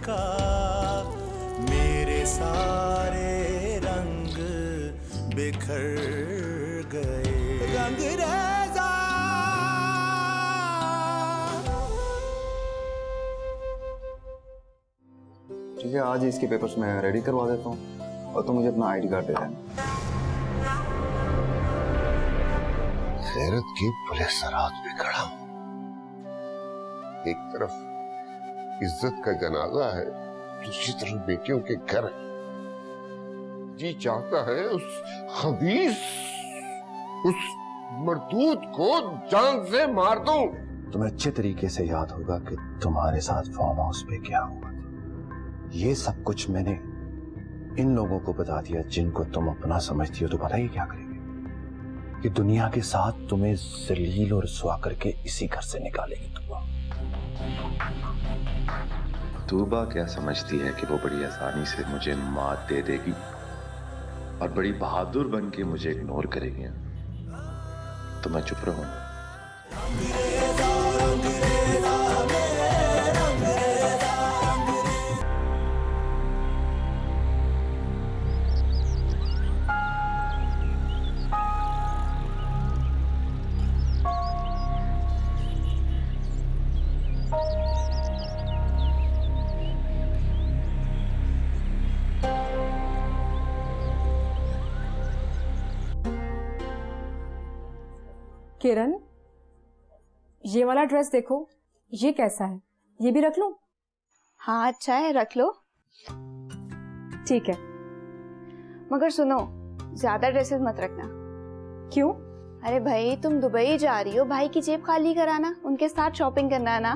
का मेरे सारे रंग बिखर गए। रंग रेजा ठीक है, आज ही इसके पेपर्स मैं रेडी करवा देता हूँ और तुम मुझे अपना आईडी कार्ड दे देना। खैरत की पुलिस रात में खड़ा हूं, एक तरफ इज्जत का जनाजा है, दूसरी तरफ बेटियों के घर है। जी चाहता है उस खबीस, उस मरदूद को जान से मार दूं। तुम्हें अच्छे तरीके से याद होगा कि तुम्हारे साथ फार्म हाउस पे क्या हुआ। ये सब कुछ मैंने इन लोगों को बता दिया जिनको तुम अपना समझती हो। तो बताइए क्या करेंगे? कि दुनिया के साथ तुम्हें जलील और रुसवा करके इसी घर से निकालेगी। तूबा क्या समझती है कि वो बड़ी आसानी से मुझे मात दे देगी और बड़ी बहादुर बन के मुझे इग्नोर करेगी? तो मैं चुप रहूंगा। किरण, ये वाला ड्रेस देखो, ये कैसा है? ये भी रख लूं? हाँ अच्छा है, रख लो। ठीक है, मगर सुनो, ज्यादा ड्रेसेस मत रखना। क्यों? अरे भाई तुम दुबई जा रही हो, भाई की जेब खाली कराना, उनके साथ शॉपिंग करना ना।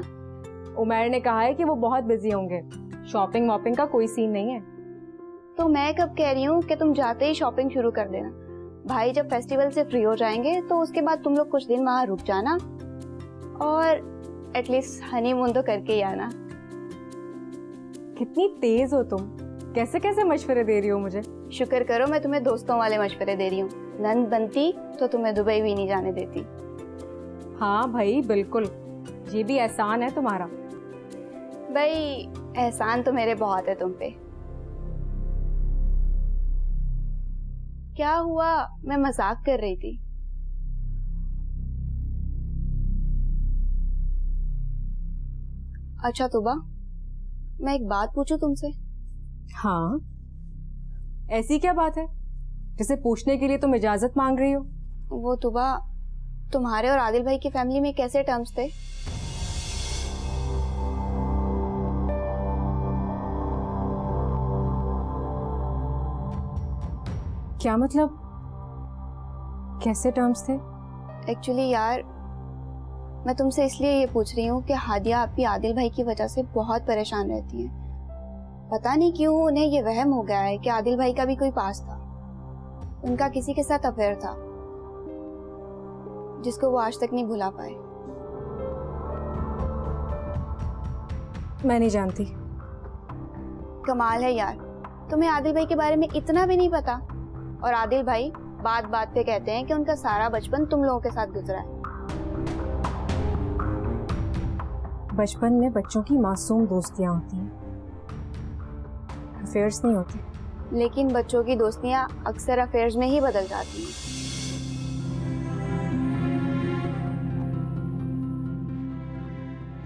उमर ने कहा है कि वो बहुत बिजी होंगे, शॉपिंग वॉपिंग का कोई सीन नहीं है। तो मैं कब कह रही हूँ कि तुम जाते ही शॉपिंग शुरू कर देना। भाई जब फेस्टिवल से फ्री हो जाएंगे तो उसके बाद तुम लोग कुछ दिन वहां रुक जाना और एटलीस्ट हनीमून तो करके ही आना। कितनी तेज हो तुम, कैसे कैसे मशवरे दे रही हो मुझे। शुक्र करो मैं तुम्हें दोस्तों वाले मशवरे दे रही हूँ, नंद बनती तो तुम्हें दुबई भी नहीं जाने देती। हाँ भाई बिल्कुल, ये भी एहसान है तुम्हारा। भाई एहसान तो मेरे बहुत है तुम पे। क्या हुआ? मैं मजाक कर रही थी। अच्छा तूबा, मैं एक बात पूछूं तुमसे? हाँ, ऐसी क्या बात है जिसे पूछने के लिए तुम इजाजत मांग रही हो? वो तूबा, तुम्हारे और आदिल भाई की फैमिली में कैसे टर्म्स थे? क्या मतलब, कैसे टर्म्स थे? एक्चुअली यार मैं तुमसे इसलिए ये पूछ रही हूँ कि हादिया आपकी आदिल भाई की वजह से बहुत परेशान रहती हैं। पता नहीं क्यों उन्हें ये वहम हो गया है कि आदिल भाई का भी कोई पास था, उनका किसी के साथ अफेयर था जिसको वो आज तक नहीं भुला पाए। मैं नहीं जानती। कमाल है यार, तुम्हें आदिल भाई के बारे में इतना भी नहीं पता। और आदिल भाई बात बात पे कहते हैं कि उनका सारा बचपन तुम लोगों के साथ गुजरा है। बचपन में बच्चों की मासूम दोस्तियां होती हैं, अफेयर्स नहीं होते। लेकिन बच्चों की दोस्तियां अक्सर अफेयर्स में ही बदल जाती हैं।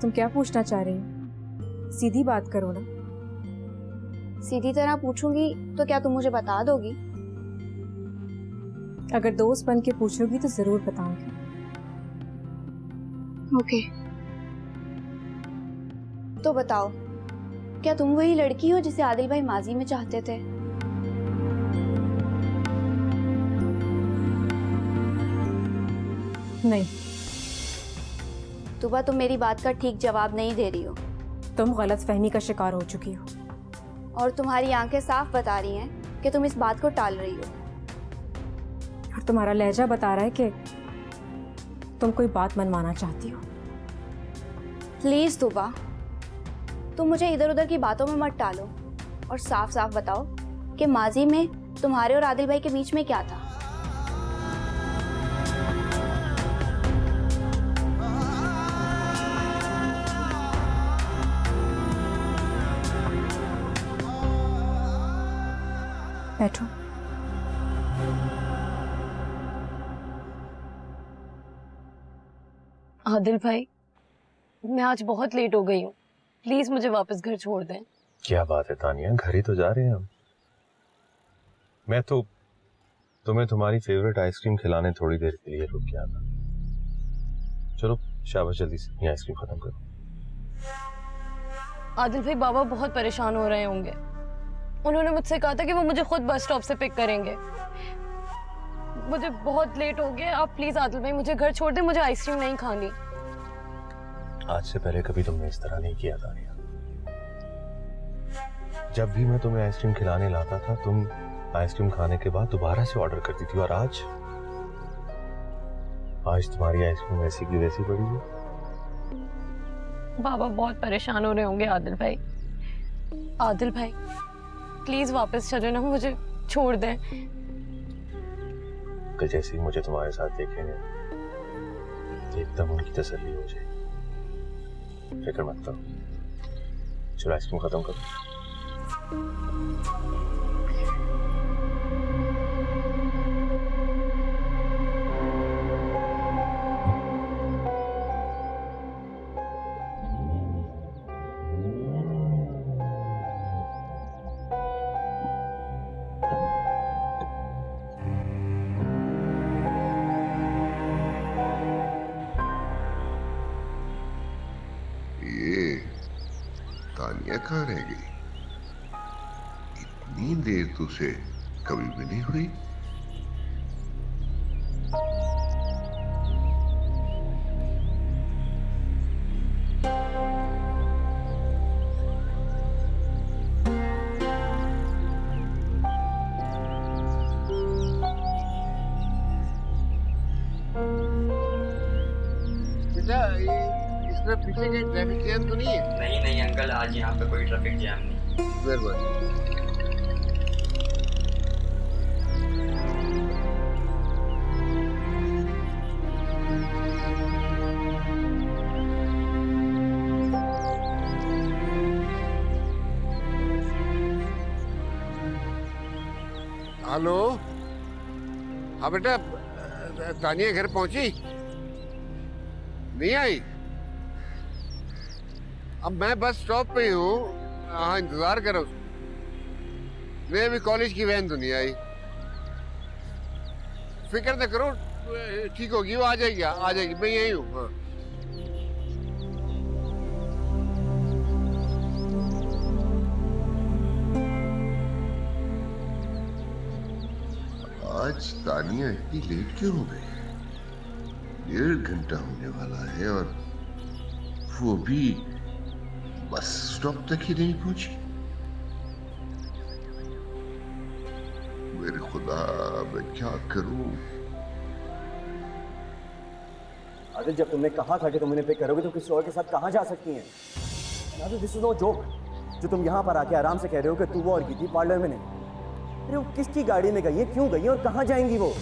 तुम क्या पूछना चाह रही हो? सीधी बात करो ना। सीधी तरह पूछूंगी तो क्या तुम मुझे बता दोगी? अगर दोस्त बन के पूछोगी तो जरूर बताऊंगी। ओके। तो बताओ, क्या तुम वही लड़की हो जिसे आदिल भाई माजी में चाहते थे? नहीं। तुबा तुम मेरी बात का ठीक जवाब नहीं दे रही हो। तुम गलतफहमी का शिकार हो चुकी हो और तुम्हारी आंखें साफ बता रही हैं कि तुम इस बात को टाल रही हो। और तुम्हारा लहजा बता रहा है कि तुम कोई बात मनवाना चाहती हो। प्लीज तुबा, तुम मुझे इधर उधर की बातों में मत टालो और साफ साफ बताओ कि माजी में तुम्हारे और आदिल भाई के बीच में क्या था। आदिल भाई, मैं आज बहुत लेट हो गई हूँ, प्लीज मुझे वापस घर छोड़ दें। क्या बात है तानिया, घर ही तो जा रहे हैं हम। मैं तो तुम्हें तुम्हारी फेवरेट आइसक्रीम खिलाने थोड़ी देर के लिए रुक गया था। चलो शाबाश, जल्दी से ये आइसक्रीम खत्म करो। आदिल भाई, बाबा बहुत परेशान हो रहे होंगे। उन्होंने मुझसे कहा था कि वो मुझे खुद बस स्टॉप से पिक करेंगे। मुझे बहुत लेट हो गया, आप प्लीज आदिल भाई मुझे घर छोड़ दें, मुझे आइसक्रीम नहीं खानी। आज से पहले कभी तुमने इस तरह नहीं किया तानिया। जब भी मैं तुम्हें आइसक्रीम खिलाने लाता था, तुम आइसक्रीम खाने के बाद दोबारा से ऑर्डर करती थी, और आज तुम्हारी आइसक्रीम वैसी की वैसी पड़ी है। बाबा बहुत परेशान हो रहे होंगे आदिल भाई। आदिल भाई प्लीज वापस चले ना, मुझे छोड़ दें। कि जैसे ही मुझे तुम्हारे साथ देखेंगे एकदम उनकी तसल्ली हो जाएगी। फिक्र मत करो, चलो आइसक्रीम खत्म करो। तानिया कहाँ रह गई? इतनी देर तो उसे कभी भी नहीं हुई। बेटा, इसमें पीछे कहीं ट्रैफिक जैम तो नहीं है? नहीं अंकल, आज यहाँ पे कोई ट्रैफिक जैम नहीं। मेहरबानी। हेलो, हाँ बेटा, तानिया घर पहुंची? नहीं आई? अब मैं बस स्टॉप पे ही हूँ, हाँ इंतजार करो। नहीं, अभी कॉलेज की वैन तो नहीं आई। फिक्र न करो, ठीक होगी, वो आ जाएगी, मैं यही हूँ। हाँ। आज तानिया इतनी लेट क्यों हो गई? 1.5 घंटा होने वाला है और वो भी बस स्टॉप तक ही नहीं पहुंची। मेरे खुदा, मैं क्या करूं? आदिल, जब तुमने कहा था कि तुम इन्हें पिक करोगे तो किसी और के साथ कहाँ जा सकती हैं? Adil, this is no joke. जो तुम यहाँ पर आके आराम से कह रहे हो कि तू वो और की थी, पार्लर में नहीं। अरे वो किसकी गाड़ी में गई है, क्यों गई है और कहाँ जाएंगी वो?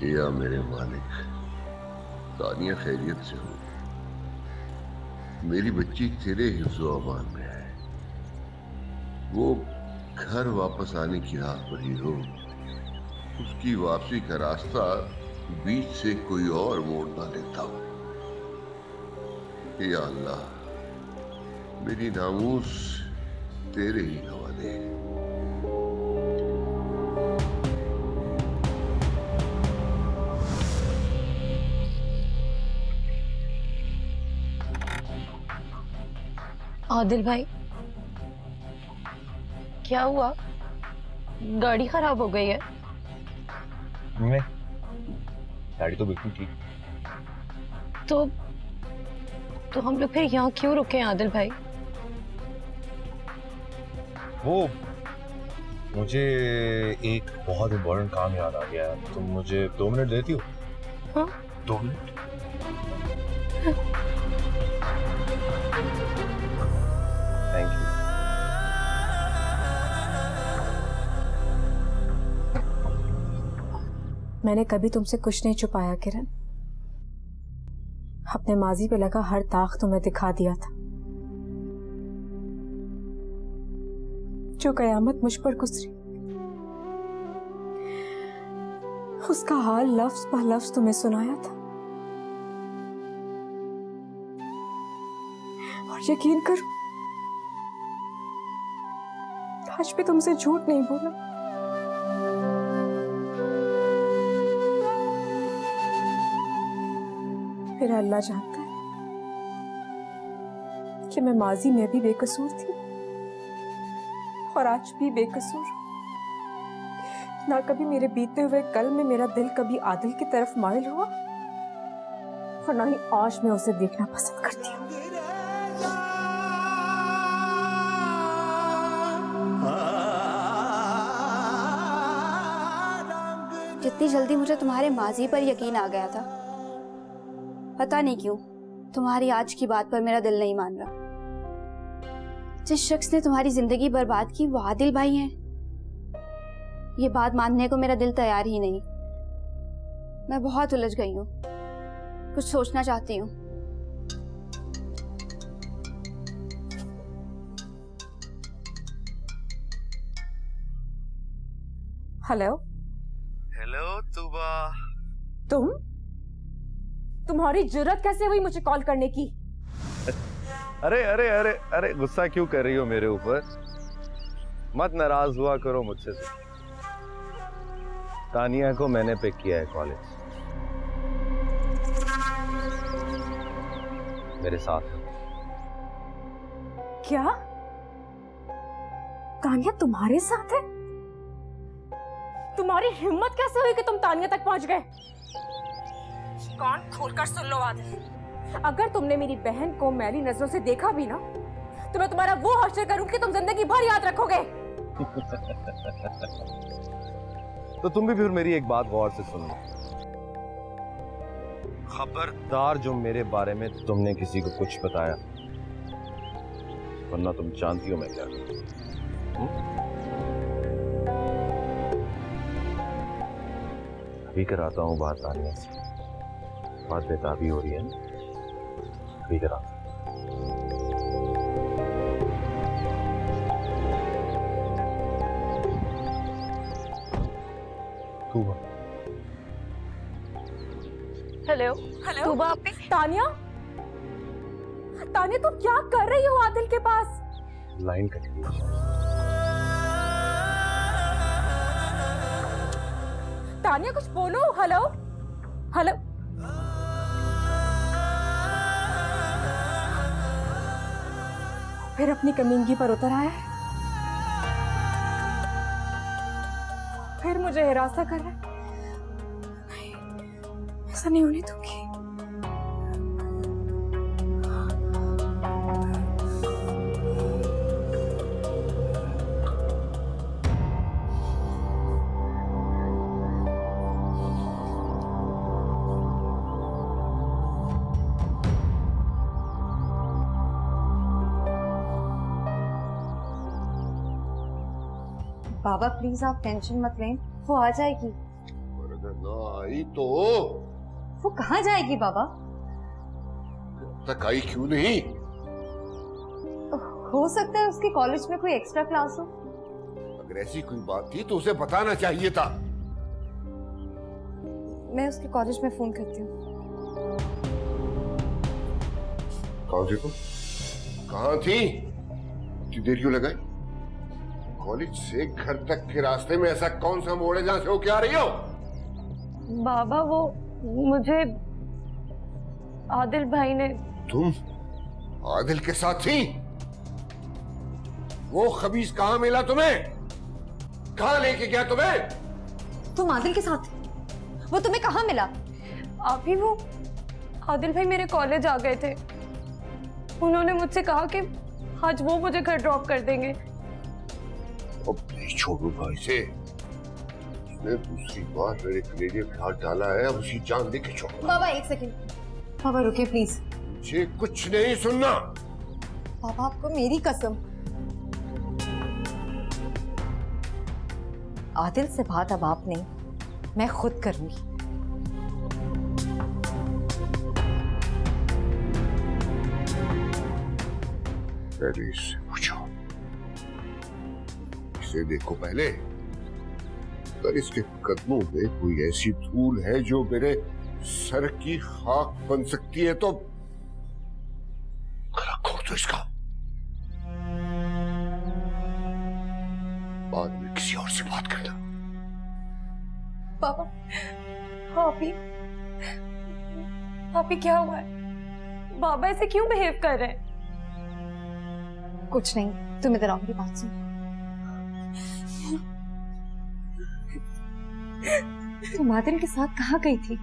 या मेरे मालिक, तानिया खैरियत से हो? मेरी बच्ची तेरे हिफ्ज़ो अमान में है। वो घर वापस आने की राह पर ही हो। उसकी वापसी का रास्ता बीच से कोई और मोड़ ना लेता हो। या अल्लाह, मेरी नामूस तेरे ही हवाले है। आदिल भाई, क्या हुआ? गाड़ी खराब हो गई है? नहीं, गाड़ी तो बिल्कुल ठीक। तो हम लोग फिर यहाँ क्यों रुके हैं आदिल भाई? वो मुझे एक बहुत इम्पोर्टेंट काम याद आ गया। तुम मुझे 2 मिनट देती हो? हाँ? 2 मिनट। Thank you. मैंने कभी तुमसे कुछ नहीं छुपाया किरण। अपने माजी पे लगा हर दाग तुम्हें दिखा दिया था। जो कयामत मुझ पर गुजरी, उसका हाल लफ्ज पर लफ्ज तुम्हें सुनाया था। यकीन करो, आज भी तुमसे झूठ नहीं बोला। मेरा अल्लाह जानता है कि मैं माजी में भी बेकसूर थी और आज भी बेकसूर। ना कभी मेरे बीते हुए कल में मेरा दिल कभी आदिल की तरफ माइल हुआ और ना ही आज मैं उसे देखना पसंद करती हूँ। जितनी जल्दी मुझे तुम्हारे माजी पर यकीन आ गया था, पता नहीं क्यों तुम्हारी आज की बात पर मेरा दिल नहीं मान रहा। जिस शख्स ने तुम्हारी जिंदगी बर्बाद की वो आदिल भाई हैं, ये बात मानने को मेरा दिल तैयार ही नहीं। मैं बहुत उलझ गई हूँ, कुछ सोचना चाहती हूँ। Hello hello Tuba. तुम्हारी जुर्रत कैसे हुई मुझे कॉल करने की? अरे अरे अरे अरे गुस्सा क्यों कर रही हो मेरे ऊपर? मत नाराज हुआ करो मुझसे। तानिया को मैंने पिक किया है कॉलेज, मेरे साथ। क्या तानिया तुम्हारे साथ है? तुम्हारी हिम्मत कैसे हुई कि तुम तानिया तक पहुंच गए? कान खोलकर सुन लो आदिल, अगर तुमने मेरी बहन को मैली नजरों से देखा भी ना तो मैं तुम्हारा वो हश्र करूंगी कि तुम जिंदगी भर याद रखोगे। तो तुम भी फिर मेरी एक बात गौर से सुन लो। खबरदार जो मेरे बारे में तुमने किसी को कुछ बताया, वरना तुम जानती हो मैं क्या करूं। अभी कराता हूं बात तानिया से। बात बेताबी हो रही है ना, अभी करा। तूबा। हेलो हेलो तूबा, आप तानिया, तानिया तुम क्या कर रही हो आदिल के पास? लाइन कट गई। तानिया कुछ बोलो। Hello hello. फिर अपनी कमीनगी पर उतर आया है, फिर मुझे हिरासा कर रहा है। नहीं, ऐसा नहीं होने दूंगी। बाबा प्लीज आप टेंशन मत लें, वो आ जाएगी। और अगर ना आई तो? वो कहाँ जाएगी बाबा? तक आई क्यों नहीं? हो सकता है उसके कॉलेज में कोई एक्स्ट्रा क्लास हो। अगर ऐसी कोई बात थी तो उसे बताना चाहिए था। मैं उसके कॉलेज में फोन करती हूँ। कहाँ थी तुम? कहाँ थी? इतनी देर क्यों लगाई? कॉलेज से घर तक के रास्ते में ऐसा कौन सा मोड़ है जहां से होके आ रही हो? बाबा वो मुझे आदिल भाई ने। तुम आदिल के साथ थी? वो खबीस कहाँ मिला तुम्हें? कहाँ लेके गया तुम्हें? तुम आदिल के साथ? वो तुम्हें कहाँ मिला? आप ही वो आदिल भाई मेरे कॉलेज आ गए थे। उन्होंने मुझसे कहा कि आज वो मुझे घर ड्रॉप कर देंगे। अब नहीं छोड़ू भाई से। उसने दूसरी बार मेरे कलेजे पे हाथ डाला है, अब उसी जान दे के छोड़ो। बाबा एक सेकंड, बाबा रुके प्लीज। मुझे कुछ नहीं सुनना। बाबा आपको मेरी कसम, आदिल से बात अब आप नहीं, मैं खुद करूंगी। पहले इससे पूछो, इसे देखो पहले। अगर इसके कदमों में कोई ऐसी धूल है जो मेरे सर की खाक बन सकती है तो रखो दो इसका, बाद में किसी और से बात करना। पापा, पापी, पापी क्या हुआ है? बाबा ऐसे क्यों बिहेव कर रहे हैं? कुछ नहीं, तुम इधर आओ, मेरी बात सुन। तुम आदिल के साथ कहाँ गई थी?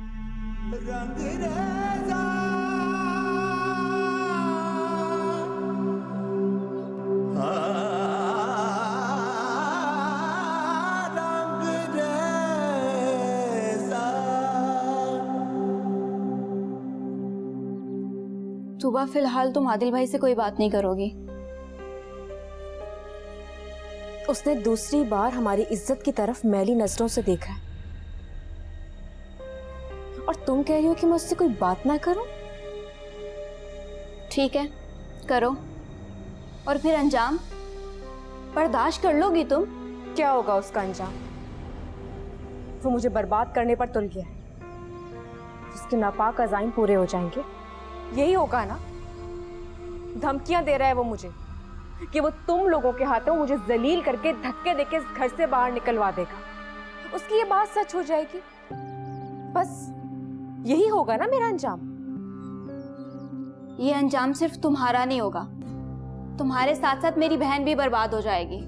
सुबह फिलहाल तुम आदिल भाई से कोई बात नहीं करोगी? उसने दूसरी बार हमारी इज्जत की तरफ मैली नजरों से देखा है, और तुम कह रही हो कि मैं उससे कोई बात ना करूं? ठीक है, करो। और फिर अंजाम बर्दाश्त कर लोगी तुम? क्या होगा उसका अंजाम? वो मुझे बर्बाद करने पर तुल गया है, उसके नापाक अज़ाइम पूरे हो जाएंगे, यही होगा ना? धमकियां दे रहा है वो मुझे कि वो तुम लोगों के हाथों मुझे जलील करके धक्के देके इस घर से बाहर निकलवा देगा। उसकी ये बात सच हो जाएगी, बस यही होगा ना मेरा अंजाम? ये अंजाम सिर्फ तुम्हारा नहीं होगा, तुम्हारे साथ साथ मेरी बहन भी बर्बाद हो जाएगी।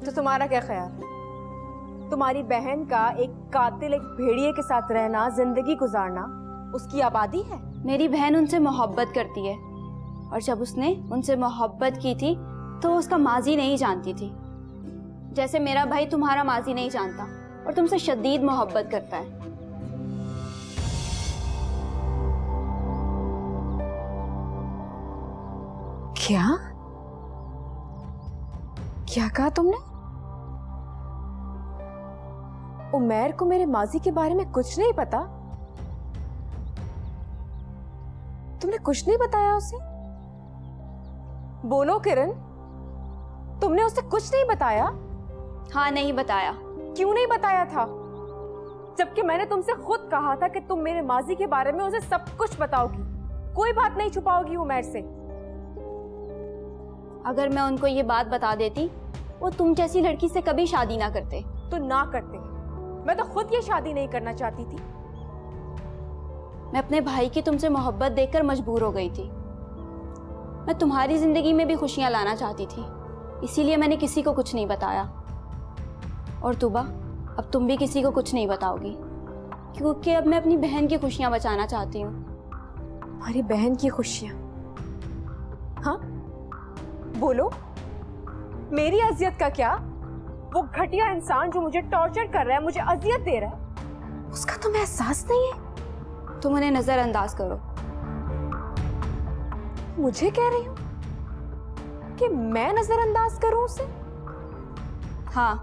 तो तुम्हारा क्या ख्याल है? तुम्हारी बहन का एक कातिल, एक भेड़िए के साथ रहना, जिंदगी गुजारना उसकी आबादी है? मेरी बहन उनसे मोहब्बत करती है, और जब उसने उनसे मोहब्बत की थी तो उसका माजी नहीं जानती थी, जैसे मेरा भाई तुम्हारा माजी नहीं जानता और तुमसे शदीद मोहब्बत करता है। क्या क्या कहा तुमने? उमैर को मेरे माजी के बारे में कुछ नहीं पता? तुमने कुछ नहीं बताया उसे? बोलो किरण, तुमने उसे कुछ नहीं बताया? हाँ, नहीं बताया। क्यों नहीं बताया था, जबकि मैंने तुमसे खुद कहा था कि तुम मेरे माजी के बारे में उसे सब कुछ बताओगी, कोई बात नहीं छुपाओगी उमैर से? अगर मैं उनको ये बात बता देती, वो तुम जैसी लड़की से कभी शादी ना करते। तो ना करते, मैं तो खुद ये शादी नहीं करना चाहती थी। मैं अपने भाई की तुमसे मोहब्बत देखकर मजबूर हो गई थी। मैं तुम्हारी जिंदगी में भी खुशियां लाना चाहती थी, इसीलिए मैंने किसी को कुछ नहीं बताया। और तुबा, अब तुम भी किसी को कुछ नहीं बताओगी, क्योंकि अब मैं अपनी बहन की खुशियां बचाना चाहती हूँ। हमारी बहन की खुशियां? हाँ बोलो, मेरी अजियत का क्या? वो घटिया इंसान जो मुझे टॉर्चर कर रहा है, मुझे अजियत दे रहा है, उसका तुम्हें एहसास नहीं है? तुम उन्हें नजरअंदाज करो। मुझे कह रही हो कि मैं नजरअंदाज करूं उसे? हाँ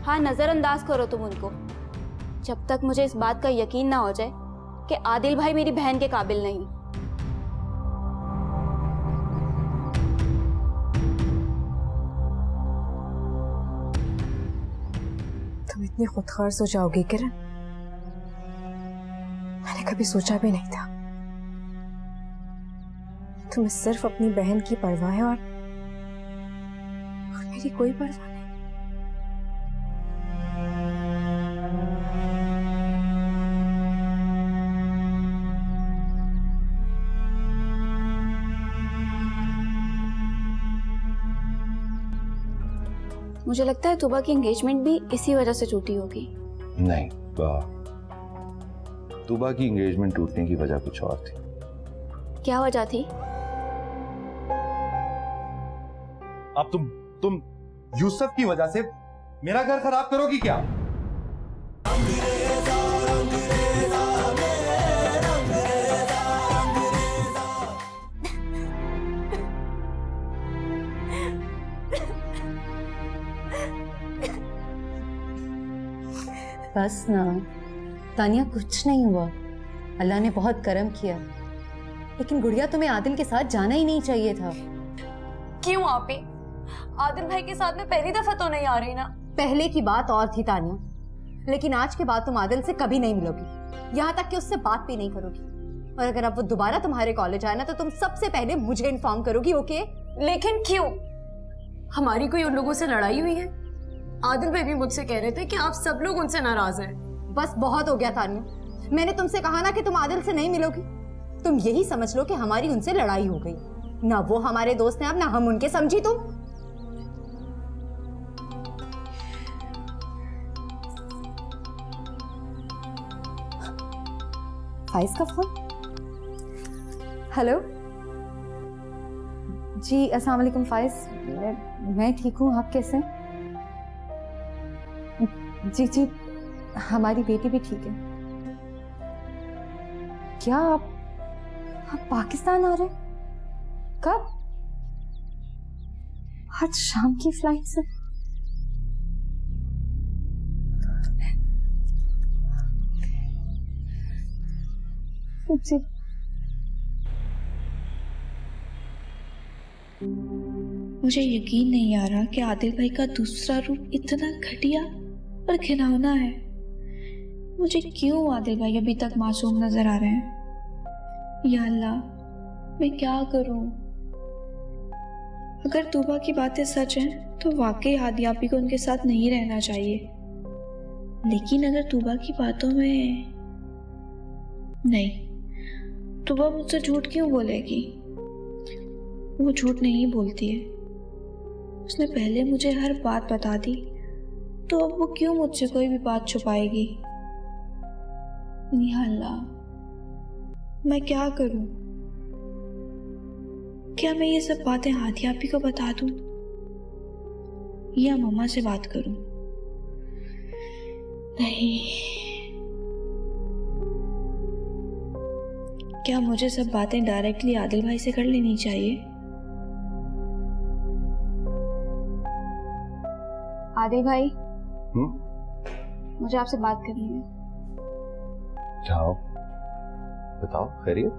हाँ, नजरअंदाज करो तुम उनको, जब तक मुझे इस बात का यकीन ना हो जाए कि आदिल भाई मेरी बहन के काबिल नहीं। तुम इतनी खुदगर्ज हो जाओगी किरण, मैंने कभी सोचा भी नहीं था। तुम्हें सिर्फ अपनी बहन की परवाह है और मेरी कोई परवाह नहीं। मुझे लगता है तुबा की एंगेजमेंट भी इसी वजह से टूटी होगी। नहीं, तुबा की एंगेजमेंट टूटने की वजह कुछ और थी। क्या वजह थी? अब तुम यूसुफ की वजह से मेरा घर खराब करोगी क्या? बस ना तानिया, कुछ नहीं हुआ, अल्लाह ने बहुत करम किया। लेकिन गुड़िया, तुम्हें आदिल के साथ जाना ही नहीं चाहिए था। क्यों आपी? आदिल भाई के साथ में पहली दफा तो नहीं आ रही ना। पहले की बात और थी तानिया, लेकिन आज के बाद तुम आदिल से कभी नहीं मिलोगी, यहाँ तक कि उससे बात भी नहीं करोगी। और अगर अब वो दोबारा तुम्हारे कॉलेज आए ना तो तुम सबसे पहले मुझे इन्फॉर्म करोगी, ओके? लेकिन क्यों? हमारी कोई उन लोगों से लड़ाई हुई है? आदिल भाई भी मुझसे कह रहे थे कि आप सब लोग उनसे नाराज हैं। बस बहुत हो गया तानिया, मैंने तुमसे कहा ना कि तुम आदिल से नहीं मिलोगी। तुम यही समझ लो कि हमारी उनसे लड़ाई हो गई। ना वो हमारे दोस्त हैं अब, ना हम उनके, समझी तुम? फाइज का फोन। हेलो जी, अस्सलाम वालेकुम फाइज। मैं ठीक हूँ, आप कैसे हैं? जी जी, हमारी बेटी भी ठीक है। क्या आप पाकिस्तान आ रहे हैं? कब? आज शाम की फ्लाइट से? जी। मुझे यकीन नहीं आ रहा कि आदिल भाई का दूसरा रूप इतना घटिया और घिनौना है। मुझे क्यों आदिल भाई अभी तक मासूम नजर आ रहे हैं? या अल्लाह, मैं क्या करूं? अगर तूबा की बातें सच हैं तो वाकई हादिया भी को उनके साथ नहीं रहना चाहिए। लेकिन अगर तूबा की बातों में नहीं, तूबा मुझसे झूठ क्यों बोलेगी? वो झूठ नहीं बोलती है। उसने पहले मुझे हर बात बता दी, तो अब वो क्यों मुझसे कोई भी बात छुपाएगी? या अल्लाह, मैं क्या करूं? क्या मैं ये सब बातें हादिया आपी को बता दूं या मम्मा से बात करूं? नहीं, क्या मुझे सब बातें डायरेक्टली आदिल भाई से कर लेनी चाहिए? आदिल भाई, मुझे आपसे बात करनी है। जाओ, बताओ, खैरियत?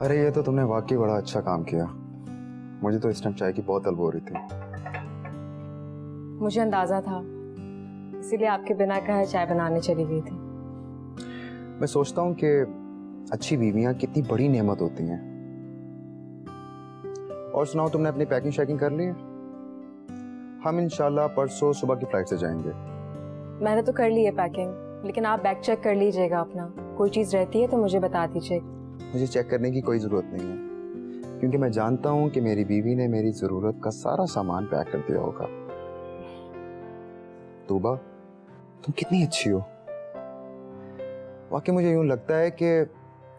अरे ये तो तुमने वाकई बड़ा अच्छा काम किया। मुझे तो इस टाइम चाय की बहुत तलब हो रही थी। मुझे अंदाजा था, इसीलिए आपके बिना कहे चाय बनाने चली गई थी। मैं सोचता हूँ कि अच्छी बीवियां कितनी बड़ी नेमत होती हैं। और सुनाओ, तुमने अपनी पैकिंग शैकिंग कर ली है? हम इंशाल्लाह परसों सुबह की फ्लाइट से जाएंगे। मैंने तो कर ली है पैकिंग, लेकिन आप बैग चेक कर लीजिएगा अपना। कोई चीज़ रहती है तो मुझे बता दीजिए। मुझे चेक करने की कोई ज़रूरत नहीं है, क्योंकि मैं जानता हूँ कि मेरी बीवी ने मेरी ज़रूरत का सारा सामान पैक कर दिया होगा। तूबा, तुम कितनी अच्छी हो। वाकई मुझे यूं लगता है कि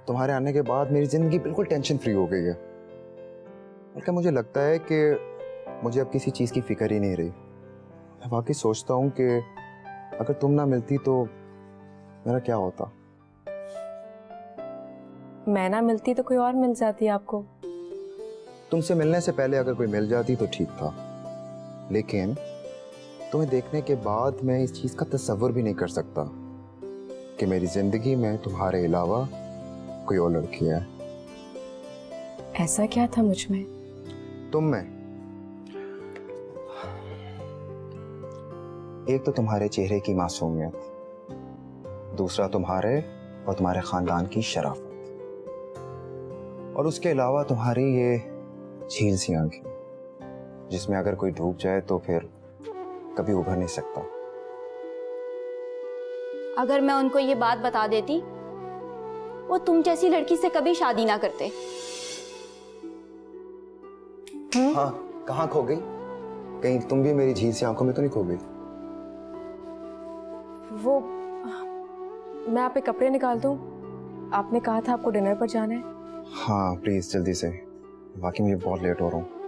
तुम्हारे आने के बाद मेरी ज़िंदगी बिल्कुल टेंशन फ्री हो गई है। बल्कि मुझे लगता है कि मुझे अब किसी चीज़ की फिक्र ही नहीं रही। मैं वाकई सोचता हूँ कि अगर तुम ना मिलती तो मेरा क्या होता। मैं ना मिलती तो कोई और मिल जाती आपको। तुमसे मिलने से पहले अगर कोई मिल जाती तो ठीक था, लेकिन तुम्हें देखने के बाद मैं इस चीज का तस्वर भी नहीं कर सकता कि मेरी जिंदगी में तुम्हारे अलावा कोई और लड़की है। ऐसा क्या था मुझ में? तुम में एक तो तुम्हारे चेहरे की मासूमियत, दूसरा तुम्हारे और तुम्हारे खानदान की शराफत, और उसके अलावा तुम्हारी ये झील सी आंखें जिसमें अगर कोई डूब जाए तो फिर कभी उभर नहीं सकता। अगर मैं उनको ये बात बता देती, वो तुम जैसी लड़की से कभी शादी ना करते। हाँ, कहाँ खो गई? कहीं तुम भी मेरी झील सी आंखों में तो नहीं खो गई? वो मैं आप पे कपड़े निकाल दूं? आपने कहा था आपको डिनर पर जाना है। हाँ प्लीज जल्दी से, बाकी मुझे बहुत लेट हो रहा हूँ।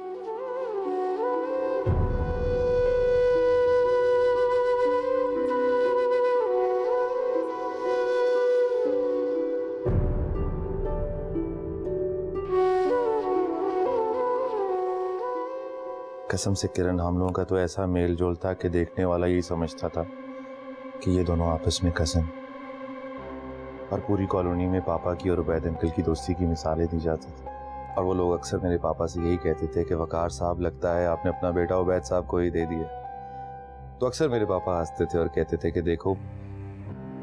कसम से किरण, हम लोगों का तो ऐसा मेल जोल था कि देखने वाला यही समझता था कि ये दोनों आपस में कज़न, और पूरी कॉलोनी में पापा की और उबैद अंकल की दोस्ती की मिसालें दी जाती थी। और वो लोग अक्सर मेरे पापा से यही कहते थे कि वकार साहब, लगता है आपने अपना बेटा उबैद साहब को ही दे दिया। तो अक्सर मेरे पापा हंसते थे और कहते थे कि देखो,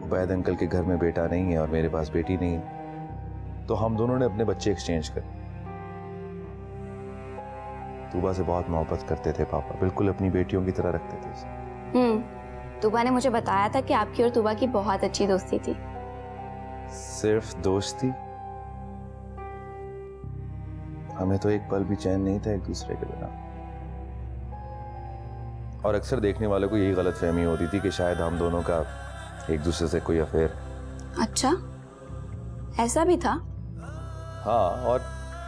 उबैद अंकल के घर में बेटा नहीं है और मेरे पास बेटी नहीं है, तो हम दोनों ने अपने बच्चे एक्सचेंज कर। तूबा से बहुत मोहब्बत करते थे पापा, बिल्कुल अपनी बेटियों की तरह रखते थे उसे। तूबा ने मुझे बताया था कि आपकी और तूबा की बहुत अच्छी दोस्ती थी। सिर्फ दोस्ती? हमें तो एक पल भी चैन नहीं था एक दूसरे के बिना। और अक्सर देखने वालों को यही गलतफहमी होती थी कि शायद हम दोनों का एक दूसरे से कोई अफेयर। अच्छा, ऐसा भी था? हाँ, और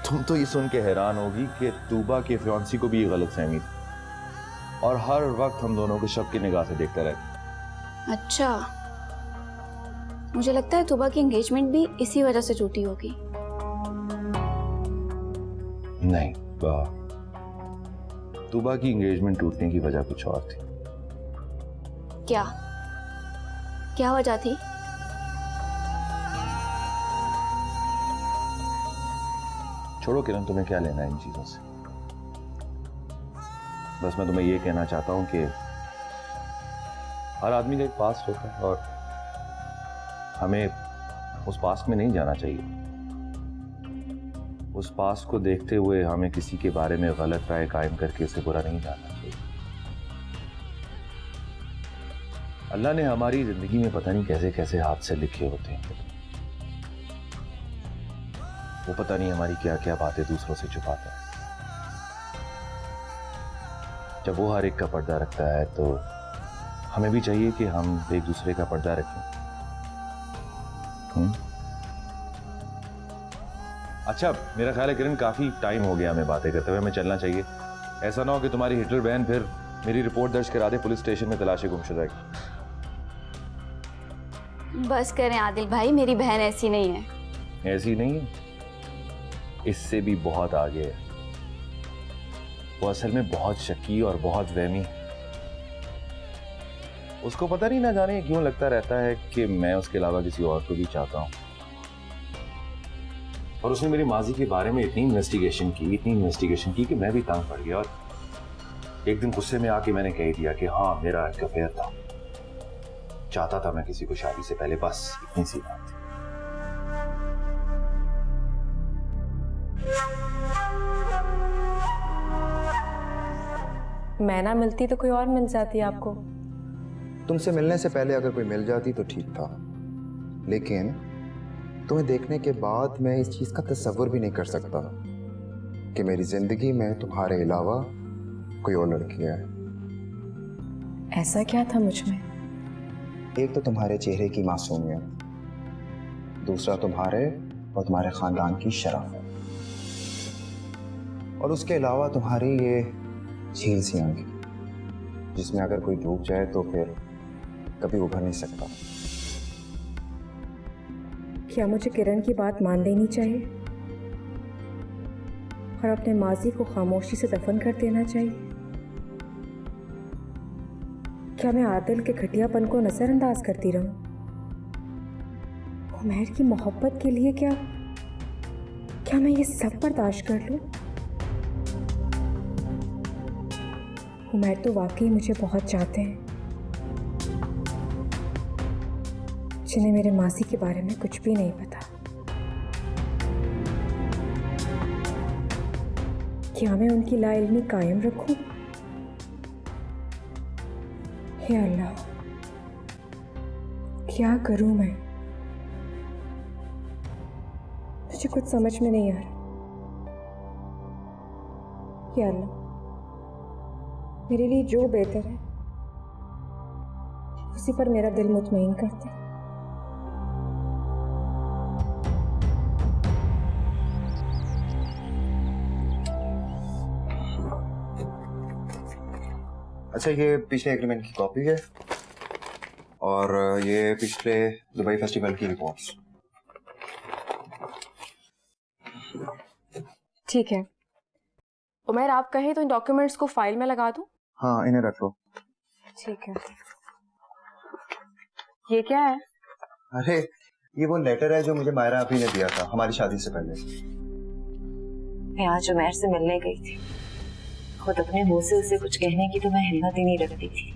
तुम तो ये सुन के हैरान होगी कि तूबा के फियांसी को भी ये गलतफहमी थी और हर वक्त हम दोनों को शक की निगाह से देखता रहता। अच्छा, मुझे लगता है तूबा की एंगेजमेंट भी इसी वजह से टूटी होगी। नहीं, तूबा की एंगेजमेंट टूटने की वजह कुछ और थी। क्या क्या वजह थी? छोड़ो किरण, तुम्हें क्या लेना है इन चीजों से। बस मैं तुम्हें ये कहना चाहता हूं कि हर आदमी का एक पास्ट होता है और हमें उस पास्ट में नहीं जाना चाहिए। उस पास्ट को देखते हुए हमें किसी के बारे में गलत राय कायम करके उसे बुरा नहीं जानना चाहिए। अल्लाह ने हमारी जिंदगी में पता नहीं कैसे कैसे हादसे लिखे होते हैं। वो पता नहीं हमारी क्या क्या बातें दूसरों से छुपाता है। जब वो हर एक का पर्दा रखता है तो हमें भी चाहिए कि हम एक दूसरे का पर्दा रखें। अच्छा, मेरा ख्याल है किरण काफी टाइम हो गया हमें बातें करते हुए, हमें चलना चाहिए। ऐसा ना हो कि तुम्हारी हिटलर बहन फिर मेरी रिपोर्ट दर्ज करा दे पुलिस स्टेशन में तलाशी गुमशुदा की। बस करें आदिल भाई, मेरी बहन ऐसी नहीं है। ऐसी नहीं है, इससे भी बहुत आगे है। वो असल में बहुत शकी और बहुत वहमी है। उसको पता नहीं ना जाने क्यों लगता रहता है कि मैं उसके अलावा किसी और को भी चाहता हूं। और उसने मेरी माजी के बारे में इतनी इन्वेस्टिगेशन की कि मैं भी तंग पड़ गया और एक दिन गुस्से में आके मैंने कह दिया कि हाँ, मेरा एक अफेयर था, चाहता था मैं किसी को शादी से पहले, बस इतनी सी बात। मैं ना मिलती तो कोई और मिल जाती आपको। तुमसे मिलने से पहले अगर कोई मिल जाती तो ठीक था, लेकिन तुम्हें देखने के बाद मैं इस चीज का तस्वर भी नहीं कर सकता कि मेरी जिंदगी में तुम्हारे अलावा कोई और लड़की है। ऐसा क्या था मुझ में? एक तो तुम्हारे चेहरे की मासूमियत, दूसरा तुम्हारे और तुम्हारे खानदान की शराफत, और उसके अलावा तुम्हारी ये झील सी आंखें जिसमें अगर कोई डूब जाए तो फिर कभी उभर नहीं सकता। क्या मुझे किरण की बात मान लेनी चाहिए और अपने माजी को खामोशी से दफन कर देना चाहिए? क्या मैं आदिल के घटियापन को नजरअंदाज करती रहूं? उमैर की मोहब्बत के लिए क्या मैं ये सब बर्दाश्त कर लूं? उमैर तो वाकई मुझे बहुत चाहते हैं, जिन्हें मेरे मासी के बारे में कुछ भी नहीं पता। क्या मैं उनकी लाइल्मी कायम रखूं? हे अल्लाह, क्या करूं मैं? मुझे कुछ समझ में नहीं आ रहा। हे अल्लाह, मेरे लिए जो बेहतर है उसी पर मेरा दिल मुतमईन करते। अच्छा, ये पिछले एग्रीमेंट की कॉपी है और ये पिछले दुबई फेस्टिवल की रिपोर्ट्स। ठीक है उमैर, आप कहें तो इन डॉक्यूमेंट्स को फाइल में लगा दूं? हाँ, इन्हें रख लो। ठीक है। ये क्या है? अरे, ये वो लेटर है जो मुझे मायरा आपी ने दिया था हमारी शादी से पहले। मैं आज उमैर से मिलने गई थी। खुद अपने मुंह से उसे कुछ कहने की तो मैं हिम्मत ही नहीं रखती थी,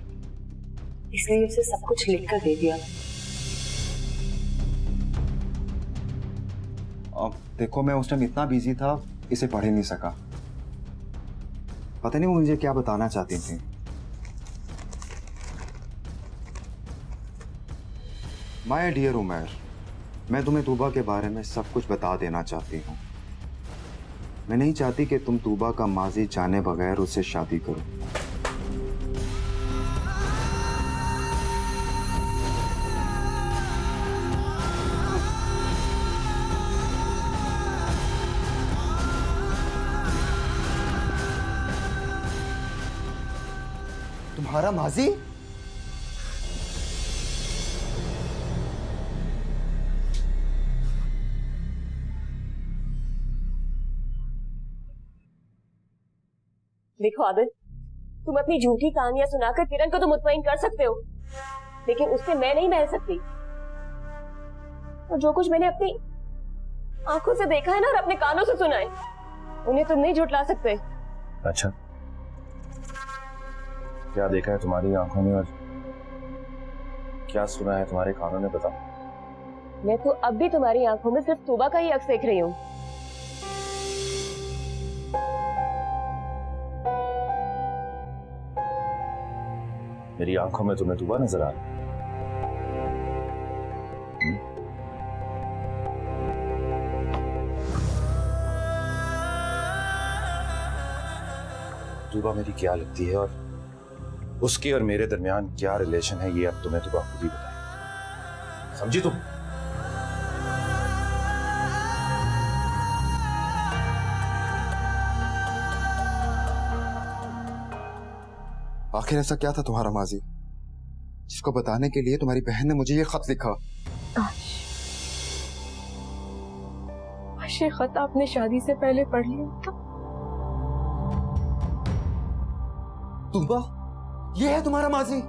इसलिए उसे सब कुछ लिख कर दे दिया। अब देखो, मैं उस टाइम इतना बिजी था, इसे पढ़ ही नहीं सका। पता नहीं वो मुझे क्या बताना चाहती थी। माय डियर उमैर, मैं तुम्हें तूबा के बारे में सब कुछ बता देना चाहती हूँ। मैं नहीं चाहती कि तुम तूबा का माजी जाने बगैर उससे शादी करो। तुम्हारा माजी? देखो आदिल, तुम अपनी झूठी कहानियां सुनाकर किरण को तो मुतमईन कर सकते हो, लेकिन उससे मैं नहीं बहल सकती। और जो कुछ मैंने अपनी आंखों से देखा है ना और अपने कानों से सुना है, उन्हें तुम नहीं झुठला सकते। अच्छा, क्या देखा है तुम्हारी आंखों ने और क्या सुना है तुम्हारे कानों ने, बताओ। मैं तो अब भी तुम्हारी आंखों में सिर्फ तूबा का ही अक्स देख रही हूँ। मेरी आंखों में तुम्हें तूबा नजर आ रहा है? तूबा मेरी क्या लगती है और उसके और मेरे दरमियान क्या रिलेशन है, ये अब तुम्हें तूबा खुद ही बताए। समझी तुम? आखिर ऐसा क्या था तुम्हारा माजी जिसको बताने के लिए तुम्हारी बहन ने मुझे ये खत लिखा? ये खत आपने शादी से पहले पढ़ लिया था। तूबा, ये है तुम्हारा माजी?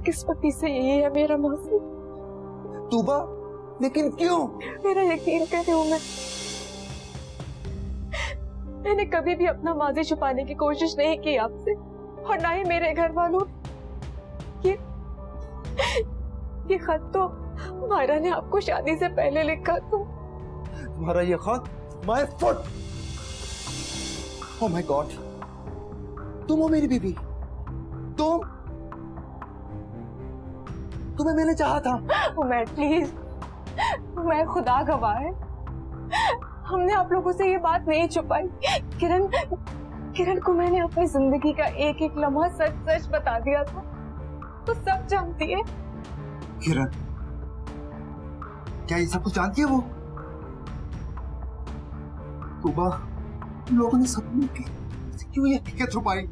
किस्मती से यही है मेरा माजी। तूबा, लेकिन क्यों? मेरा यकीन करे उमर, मैंने कभी भी अपना माजी छुपाने की कोशिश नहीं की आपसे, और ना ही मेरे घर वालों। ये खत तो मायरा ने आपको शादी से पहले लिखा। तुम्हारा ये खत? My foot! Oh my God, तुम हो मेरी बीवी? तुम्हें मैंने चाहा था। उमर प्लीज, मैं खुदा गवाह है, हमने आप लोगों से ये बात नहीं छुपाई। किरण को मैंने अपनी जिंदगी का एक एक लम्हा सच सच बता दिया था, तो सब जानती है। किरण, क्या ये सब कुछ जानती है वो? तूबा, लोगों ने सब की क्यों ये हकीकत छुपाई?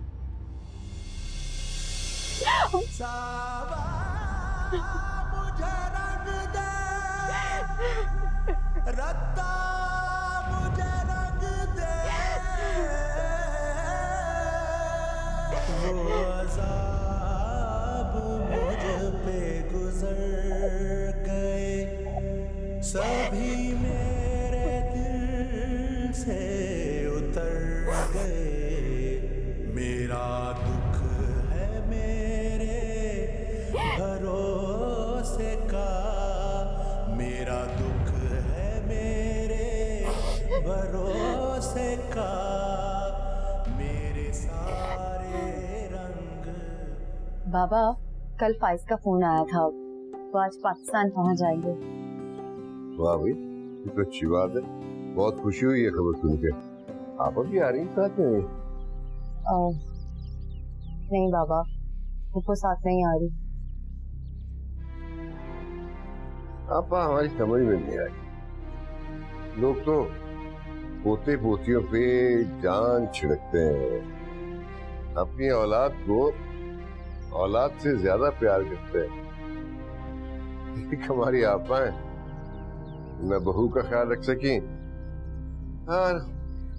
मुझे रंग दे, रत्ता मुझे रंग दे, वो अज़ाब मुझ पे गुजर गए, सभी मेरे दिल से उतर गए। मेरा दुख है मेरे भरोसे का, मेरा दुख है मेरे भरोसे का, मेरे सारे रंग। बाबा, कल फाइज का फोन आया था, तो आज पाकिस्तान पहुंच जाएंगे। वाह भाई, ये तो अच्छी बात है, बहुत खुशी हुई है खबर सुन के। आप अभी आ रही साथ में? नहीं बाबा, वो साथ नहीं आ रही। आपा हमारी समझ में नहीं आई। लोग तो पोते पोतियों पे जान छिड़कते हैं, अपनी औलाद को औलाद से ज्यादा प्यार करते हैं। हमारी आपा है, न बहू का ख्याल रख सकी और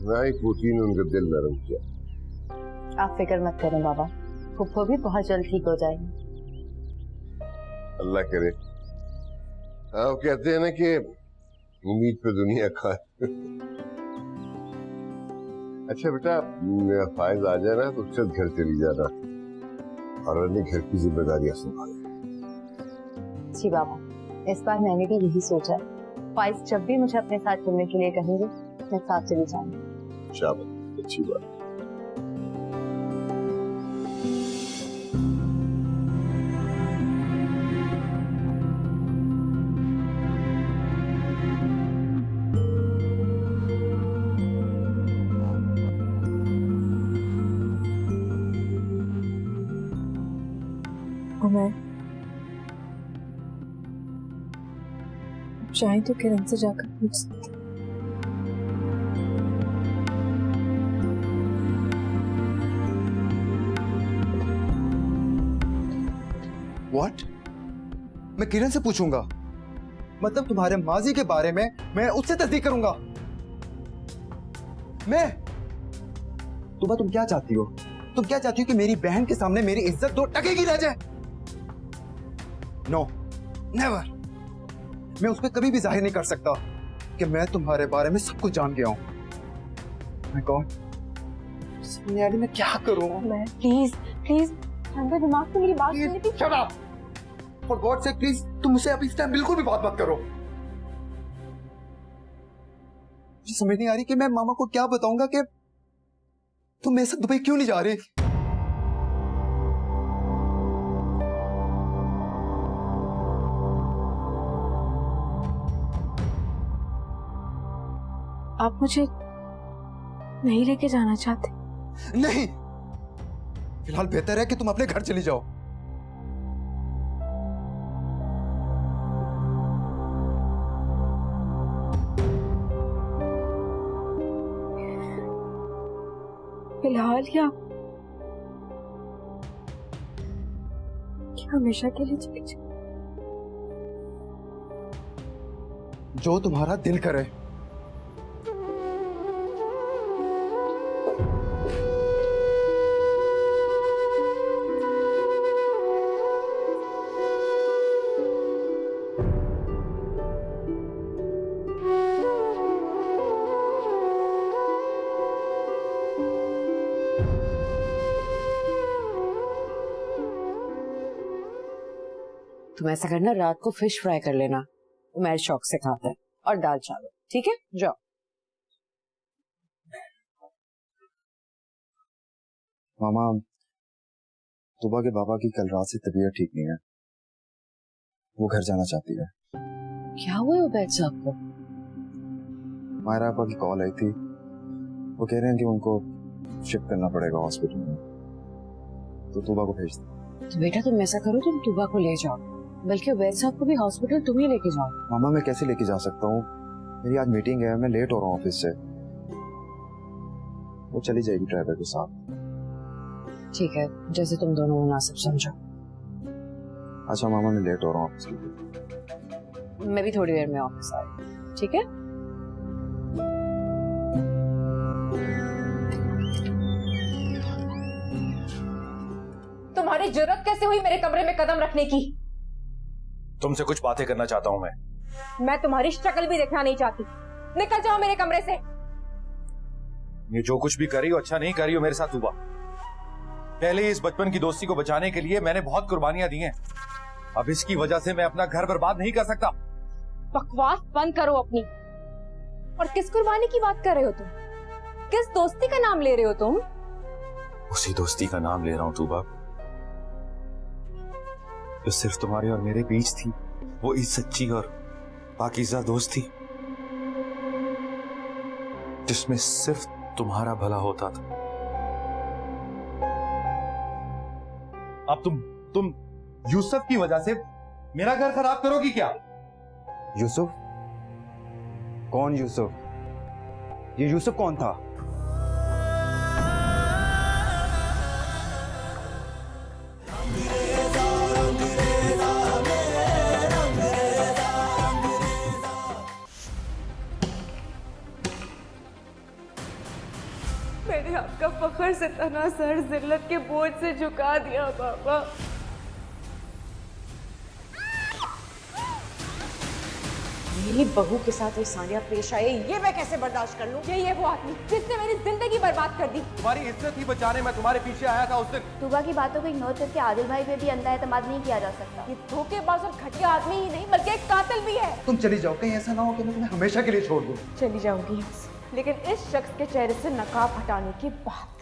न ही पोती ने उनका दिल नरम किया। आप फिक्र मत करें बाबा, फुफ्फो भी बहुत जल्द ठीक हो जाएंगे। अल्लाह करे। वो कहते हैं ना कि उम्मीद पे दुनिया खाए। अच्छा बेटा, फायज आ जाए ना तो उससे घर चली जाना और अपने घर की जिम्मेदारियां संभाल। जी बाबा, इस बार मैंने भी यही सोचा। फाइज जब भी मुझे अपने साथ चलने के लिए कहेंगे मैं साथ चली जाऊंगी। शाबाश, अच्छी बात। मैं चाहे तो किरण से जाकर पूछ सकती। What? मैं किरण से पूछूंगा? मतलब तुम्हारे माजी के बारे में मैं उससे तस्दीक करूंगा? मैं? तुम क्या चाहती हो? तुम क्या चाहती हो कि मेरी बहन के सामने मेरी इज्जत 2 टके की रह जाए? No, never. मैं उस पर कभी भी जाहिर नहीं कर सकता कि मैं तुम्हारे बारे में सब कुछ जान गया हूं। माय गॉड, मैं क्या करूं? मैं प्लीज प्लीज अंदर दिमाग से मेरी बात सुनने की। Shut up! For God sake please, तुम मुझसे अब इस टाइम बिल्कुल भी बात मत करो। मुझे समझ नहीं आ रही कि मैं मामा को क्या बताऊंगा कि तुम मेरे साथ दुबई क्यों नहीं जा रही? आप मुझे नहीं लेके जाना चाहते? नहीं, फिलहाल बेहतर है कि तुम अपने घर चली जाओ। फिलहाल या हमेशा के लिए चली जाओ? जो तुम्हारा दिल करे। तुम ऐसा करना, रात को फिश फ्राई कर लेना, उमैर शौक से खाता है, और दाल चावल, ठीक है? जाओ। मामा, तुबा के बाबा की कल रात से तबीयत ठीक नहीं है, वो घर जाना चाहती है। क्या हुआ उबैद साहब को? मायरा आपा की कॉल आई थी, वो कह रहे हैं कि उनको शिफ्ट करना पड़ेगा हॉस्पिटल में, तो तुबा को भेज दो। तो बेटा तुम ऐसा करो, तुम तुबा को ले जाओ, बल्कि उबैद साहब को भी हॉस्पिटल तुम ही लेके जाओ। मामा मैं कैसे लेके जा सकता हूँ? मेरी आज मीटिंग है, मैं लेट हो रहा हूँ ऑफिस से। वो चली जाएगी ड्राइवर के साथ। ठीक है, जैसे तुम दोनों मुनासिब समझो। अच्छा मामा, मैं लेट हो रहा हूँ ऑफिस के लिए। मैं भी थोड़ी देर में ऑफिस आ रही हूँ, ठीक है? तुम्हारी जरूरत कैसे हुई मेरे कमरे में कदम रखने की? तुमसे कुछ बातें करना चाहता हूं मैं तुम्हारी शक्ल भी देखना नहीं चाहती। निकल जाओ मेरे कमरे से। ये जो कुछ भी कर रही हो अच्छा नहीं कर रही हो मेरे साथ तुबा। पहले इस बचपन की दोस्ती को बचाने के लिए मैंने बहुत कुर्बानियां दी हैं, अब इसकी वजह से मैं अपना घर बर्बाद नहीं कर सकता। बकवास बंद करो अपनी। और किस कुर्बानी की बात कर रहे हो तुम? किस दोस्ती का नाम ले रहे हो तुम? उसी दोस्ती का नाम ले रहा हूं तुबा, जो सिर्फ तुम्हारे और मेरे बीच थी। वो इस सच्ची और पाकीज़ा दोस्ती जिसमें सिर्फ तुम्हारा भला होता था। अब तुम यूसुफ की वजह से मेरा घर खराब करोगी क्या? यूसुफ? कौन यूसुफ? ये यूसुफ कौन था? मैंने आपका फखर से तना सर जिल्लत के बोझ से झुका दिया बाबा। मेरी बहू के साथ ये सानिया पेश आए, ये मैं कैसे बर्दाश्त कर लूं? यही है वो आदमी जिसने मेरी जिंदगी बर्बाद कर दी। तुम्हारी इज्जत ही बचाने मैं तुम्हारे पीछे आया था उस दिन। तूबा की बातों को इग्नोर करके आदिल भाई पे भी अंधा एतमाद नहीं किया जा सकता। ये धोखेबाज और घटिया आदमी ही नहीं बल्कि एक कातिल भी है। तुम चली जाओ, कहीं ऐसा ना हो कि मैं तुम्हें हमेशा के लिए छोड़ दूं। चली जाऊंगी यहाँ से, लेकिन इस शख्स के चेहरे से नकाब हटाने के बाद।